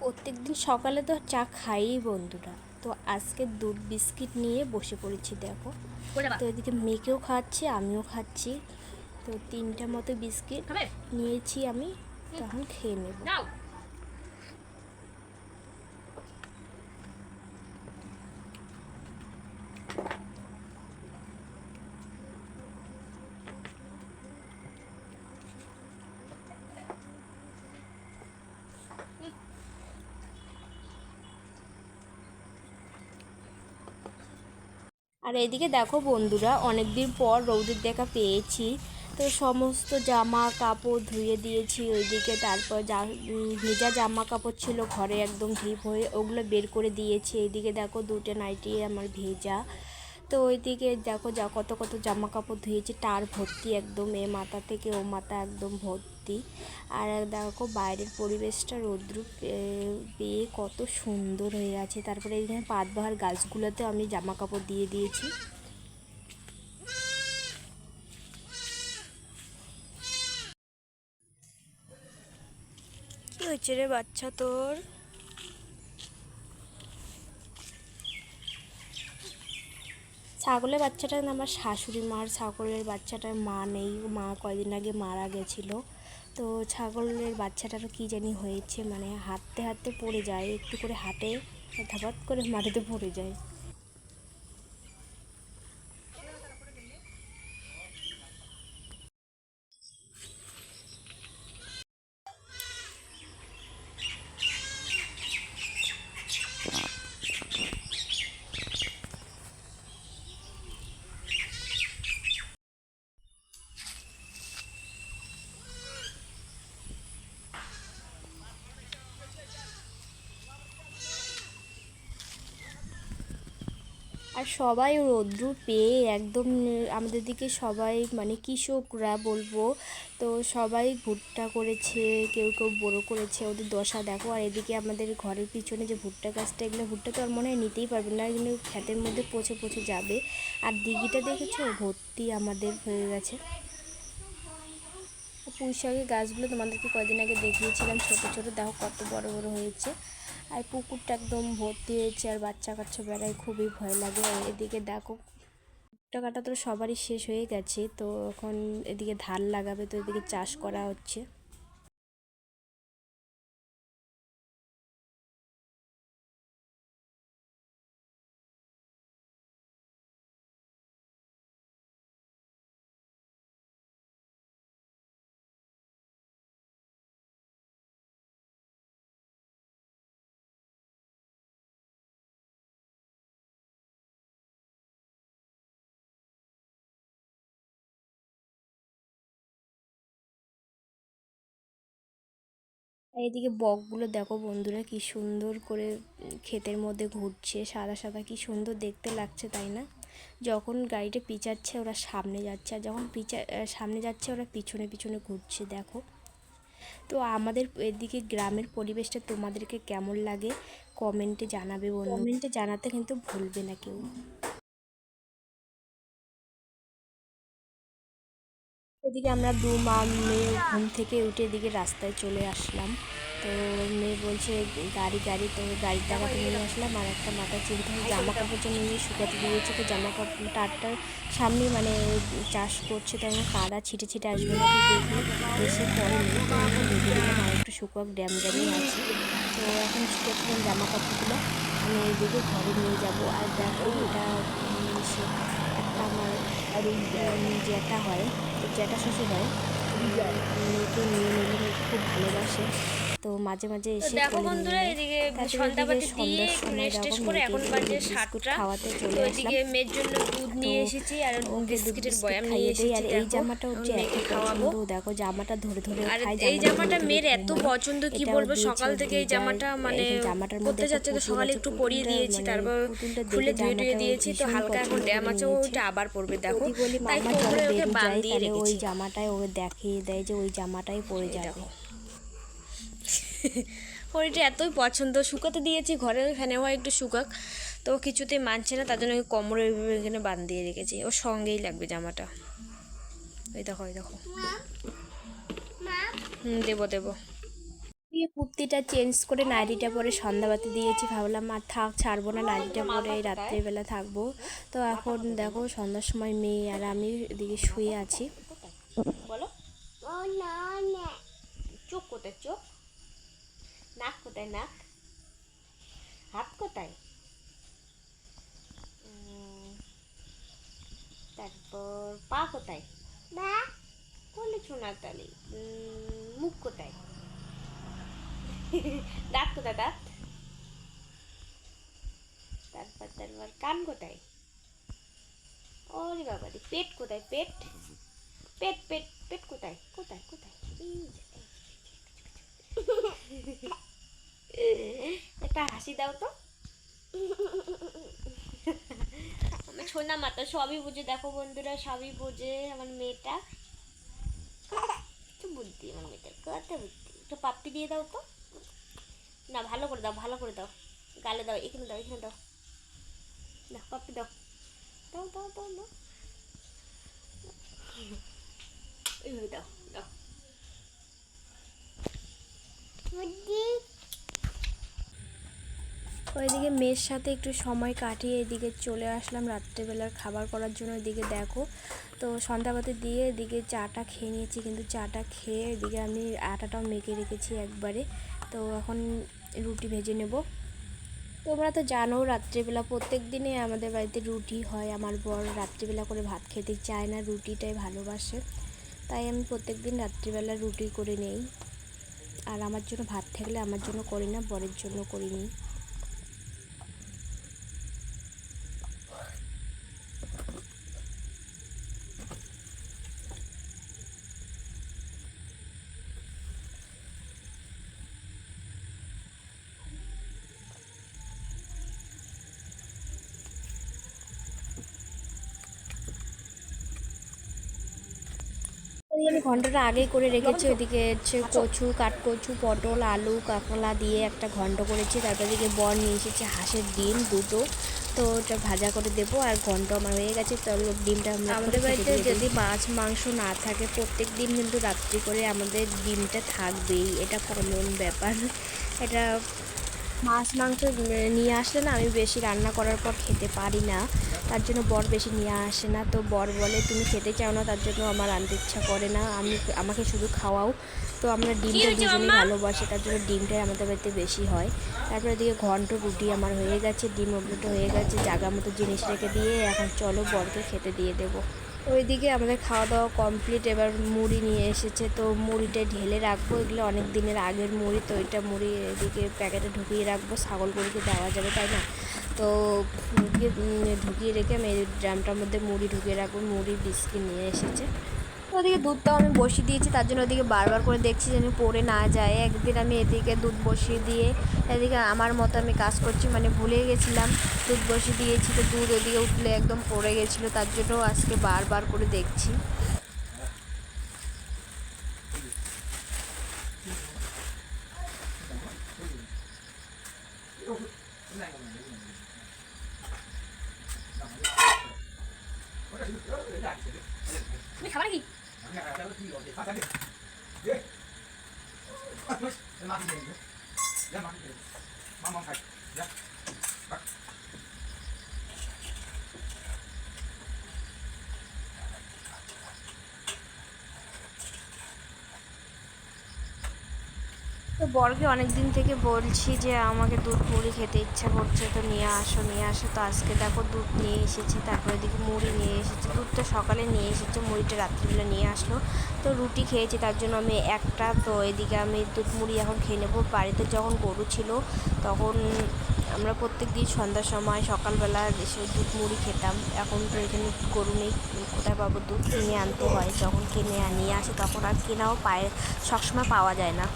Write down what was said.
প্রত্যেকদিন সকালে তো চা খাই বন্ধুরা, তো আজকে দুধ বিস্কিট নিয়ে বসে পড়েছি। দেখো তো এদিকে মেয়েকেও খাওয়াচ্ছি, আমিও খাচ্ছি। তো 3টা মতো বিস্কিট নিয়েছি আমি, তখন খেয়ে নেব। আর এদিকে দেখো বন্ধুরা, অনেক দিন পর রৌদের দেখা পেয়েছি। তো সমস্ত জামা কাপড় ধুয়ে দিয়েছি ওইদিকে, তারপর ভেজা জামা কাপড় ছিল ঘরে একদম ঢিপ হয়ে, ওগুলো বের করে দিয়েছি। এইদিকে দেখো 2টা নাইটি আমার ভেজা। তো ওইদিকে দেখো কত কত জামা কাপড় ধুয়েছি, টার ভর্তি একদম, এ মাথা থেকে ও মাথা একদম ভর্তি। আর দেখো বাইরের পরিবেশটা রৌদ্র পেয়ে কত সুন্দর হয়ে আছে। তারপরে এখানে পাতবাহার গাছগুলোতে আমি জামা কাপড় দিয়ে দিয়েছি। কি হয়েছে রে বাচ্চা তোর? ছাগলের বাচ্চাটা আমার শাশুড়ি মার, ছাগলের বাচ্চাটার মা নেই, মা কয়দিন আগে মারা গেছিলো। তো ছাগলের বাচ্চাটার কি জানি হয়েছে, মানে হাঁটতে হাঁটতে পড়ে যায়, একটু করে হাঁটে ধাপাত করে মাটিতে পড়ে যায়। আর সবাই রৌদ্র পেয়ে একদম আমাদের দিকে সবাই মানে কৃষকরা বলবো, তো সবাই ভুট্টা করেছে, কেউ কেউ বড়ো করেছে, ওদের দশা দেখো। আর এদিকে আমাদের ঘরের পিছনে যে ভুট্টা গাছটা, এগুলো ভুট্টা তো আর মনে হয় নিতেই পারবে না, এগুলো ক্ষেতের মধ্যে পচে পচে যাবে। আর দিঘিটা দেখেছো ভর্তি আমাদের হয়ে গেছে। পুঁই শাকের গাছগুলো তোমাদেরকে কয়দিন আগে দেখিয়েছিলাম, ছোটো ছোটো, দেখো কত বড় বড় হয়েছে। আর পুকুরটা একদম ভর্তি হয়েছে, আর বাচ্চা কাচ্চা বেড়ায়, খুবই ভয় লাগে। আর এদিকে দেখো ভুট্টা কাটা তো সবারই শেষ হয়ে গেছে, তো এখন এদিকে ধান লাগাবে, তো এদিকে চাষ করা হচ্ছে। আর এদিকে বকগুলো দেখো বন্ধুরা কি সুন্দর করে ক্ষেতের মধ্যে ঘুরছে, সাদা সাদা, কি সুন্দর দেখতে লাগছে, তাই না? যখন গাড়িটা পিছাচ্ছে ওরা সামনে যাচ্ছে, আর যখন সামনে যাচ্ছে ওরা পিছনে পিছনে ঘুরছে, দেখো। তো আমাদের এদিকে গ্রামের পরিবেশটা তোমাদেরকে কেমন লাগে কমেন্টে জানাবে বন্ধু, কমেন্টে জানাতে কিন্তু ভুলবে না কেউ। এদিকে আমরা মা মেয়ে ঘুম থেকে উঠে এদিকে রাস্তায় চলে আসলাম। তো মেয়ে বলছে গাড়ি গাড়ি, তো গাড়ির টাকাতে নিয়ে আসলাম। আর একটা মাথা চিনতে জামা কাপড় জন্য নিয়ে শুকাতে দিয়েছে, তো জামা কাপড় টারটার সামনে মানে চাষ করছে, তার কাদা ছিটে ছিটে আসবে নাকি দেখি, এসে পরে নেই, তো আমি রেখে দিলাম। আর একটু শুকাক ড্যাম ড্যামই আছে, তো এখন শুকাচ্ছিলাম জামা কাপড়গুলো, আমি এদিকে ঘরে নিয়ে যাব। আর দেখো এটা সে একটা আমার জ্যাঠা হয়, তো জ্যাঠা শ্বশুর হয়, মেয়েকে নিয়ে নিলে মেয়েকে খুব ভালোবাসে, তো মাঝে মাঝে এসে দেখো বন্ধুরা এদিকে সন্ধ্যাবাতি দিয়ে রেস্ট টেস্ট করে এখন বাজে 7টা, খাওয়াতে চলে আসলাম। এদিকে মেয়ের জন্য দুধ নিয়ে এসেছি আর বিস্কিটের বয়াম নিয়ে এসেছি। আর এই জামাটা হচ্ছে মেয়েকে খাওয়াবো, দেখো জামাটা ধরে ধরে খাই। এই জামাটা মেয়ের এত পছন্দ, কি বলবো, সকাল থেকে এই জামাটা মানে জামাটার মধ্যে যাচ্ছে, তো সকালে একটু পরিয়ে দিয়েছি, তারপর খুলে ধুয়ে ধুয়ে দিয়েছি, তো হালকা এখন ড্যাম আছে, ওইটা আবার পরবে, দেখো তাই কোমরে ওকে বাঁধিয়ে রেখেছি। ওই জামাটাই ওকে দেখিয়ে দেয় যে ওই জামাটাই পরে যাবে। ওইটা এতই পছন্দ, শুকাতে দিয়েছি ঘরে, ফ্যানে হয় একটু শুকাক, তো কিছুতেই মানছে না, তার জন্য ওই কোমরে এখানে বাঁধিয়ে রেখেছি, ওর সঙ্গেই লাগবে জামাটা। ওই দেখো ওই দেখো দেবো দেবো। দিয়ে কুর্তিটা চেঞ্জ করে নাইটিটা পরে সন্ধ্যাবাতি দিয়েছি, ভাবলাম আর থাক ছাড়বো না, নাইটিটা পরে রাত্রিবেলা থাকবো। তো এখন দেখো সন্ধ্যার সময় মেয়ে আর আমি এদিকে শুয়ে আছি। বলো চোখ কোথায়, চোখ, নাক কোথায়, নাক, হাত কোথায়, তারপর পা কোথায়, বলে সোনার তালি, মুখ কোথায়, দাঁত কোথায়, দাঁত, তারপর কান কোথায়, ওরে বাবা রে, পেট কোথায়, পেট, পেট পেট পেট কোথায়, কোথায় কোথায়, একটা হাসি দাও তো। আমার সোনা মাতা সবই বুঝে, দেখো বন্ধুরা সবই বোঝে আমার মেয়েটা, একটু বুদ্ধি আমার মেয়েটার, কত বুদ্ধি। একটু পাপ্পি দিয়ে দাও তো, না ভালো করে দাও, ভালো করে দাও, গালে দাও, এখানে দাও, এখানে দাও, না পাপ্পি দাও, দাও দাও দাও দাও, এইভাবে দাও দাও। ওইদিকে মেয়ের সাথে একটু সময় কাটিয়ে এদিকে চলে আসলাম রাত্রেবেলার খাবার করার জন্য। এদিকে দেখো তো সন্ধ্যাবাতি দিয়ে এদিকে চাটা খেয়ে নিয়েছি, কিন্তু চাটা খেয়ে এদিকে আমি আটাটাও মেখে রেখেছি একবারে। তো এখন রুটি ভেজে নেব। তোমরা তো জানো রাত্রিবেলা প্রত্যেক দিনে আমাদের বাড়িতে রুটি হয়। আমার বর রাত্রিবেলা করে ভাত খেতে চায় না, রুটিটাই ভালোবাসে, তাই আমি প্রত্যেক দিন রাত্রিবেলা রুটি করে নেই। আর আমার জন্য ভাত থাকলে আমার জন্য করি না, বরের জন্য করি নিই। আমি ঘন্টটা আগেই করে রেখেছি। ওইদিকে হচ্ছে কচু, কাঠকচু, পটল, আলু, কাঁকড়া দিয়ে একটা ঘন্ট করেছি। তারপর দিকে বর নিয়ে এসেছে হাঁসের ডিম দুটো, তো ওটা ভাজা করে দেবো। আর ঘন্ট আমার হয়ে গেছে। তো ডিমটা আমাদের বাড়িতে যদি মাছ মাংস না থাকে প্রত্যেক দিন কিন্তু রাত্রি করে আমাদের ডিমটা থাকবেই, এটা কমন ব্যাপার। এটা মাছ মাংস নিয়ে আসলে না আমি বেশি রান্না করার পর খেতে পারি না, তার জন্য বর বেশি নিয়ে আসে না। তো বর বলে তুমি খেতে চাও না, তার জন্য আমার আনতে ইচ্ছা করে না, আমাকে শুধু খাওয়াও। তো আমরা ডিমটা দুজনেই ভালোবাসি, তার জন্য ডিমটাই আমাদের বাড়িতে বেশি হয়। তারপরে দিকে ঘন্ট রুটি আমার হয়ে গেছে, ডিম ওগুলোটা হয়ে গেছে, জায়গা মতো জিনিস রেখে দিয়ে এখন চলো বরকে খেতে দিয়ে দেবো। ওইদিকে আমাদের খাওয়া দাওয়া কমপ্লিট। এবার মুড়ি নিয়ে এসেছে, তো মুড়িটা ঢেলে রাখবো, এগুলো অনেক দিনের আগের মুড়ি, তো এটা মুড়ি এদিকে প্যাকেটে ঢুকিয়ে রাখবো, ছাগল গরুকে দেওয়া যাবে তাই না। তো ঢুকিয়ে রেখে আমি এই ড্রামটার মধ্যে মুড়ি ঢুকিয়ে রাখবো। মুড়ি বিস্কিট নিয়ে এসেছে। ওদিকে দুধটাও আমি বসিয়ে দিয়েছি, তার জন্য ওদিকে বারবার করে দেখছি যেন পড়ে না যায়। একদিন আমি এদিকে দুধ বসিয়ে দিয়ে এদিকে আমার মতো আমি কাজ করছি, মানে ভুলে গেছিলাম দুধ বসিয়ে দিয়েছি, তো দুধ ওদিকে উঠলে একদম পড়ে গেছিলো, তার জন্য আজকে বারবার করে দেখছি। তুমি খাবার কি তো বরকে অনেক দিন থেকে বলছি যে আমাকে দুধ মুড়ি খেতে ইচ্ছা করছে, তো নিয়ে আসো নিয়ে আসো। তো আজকে দেখো দুধ নিয়ে এসেছে, তারপরে এদিকে মুড়ি নিয়ে এসেছে। দুধটা সকালে নিয়ে এসেছে, মুড়িটা রাত্রিবেলা নিয়ে আসলো। তো রুটি খেয়েছি, তার জন্য আমি একটা, তো এদিকে আমি দুধ মুড়ি এখন খেয়ে নেবো। বাড়িতে যখন গরু ছিল তখন আমরা প্রত্যেক দিন সন্ধ্যার সময় সকালবেলা এসে দুধ মুড়ি খেতাম। এখন তো এখানে গরু নেই, কোথায় পাবো দুধ, কিনে আনতে হয়। যখন কিনে নিয়ে আসে তখন আর কেনাও পায়, সবসময় পাওয়া যায় না।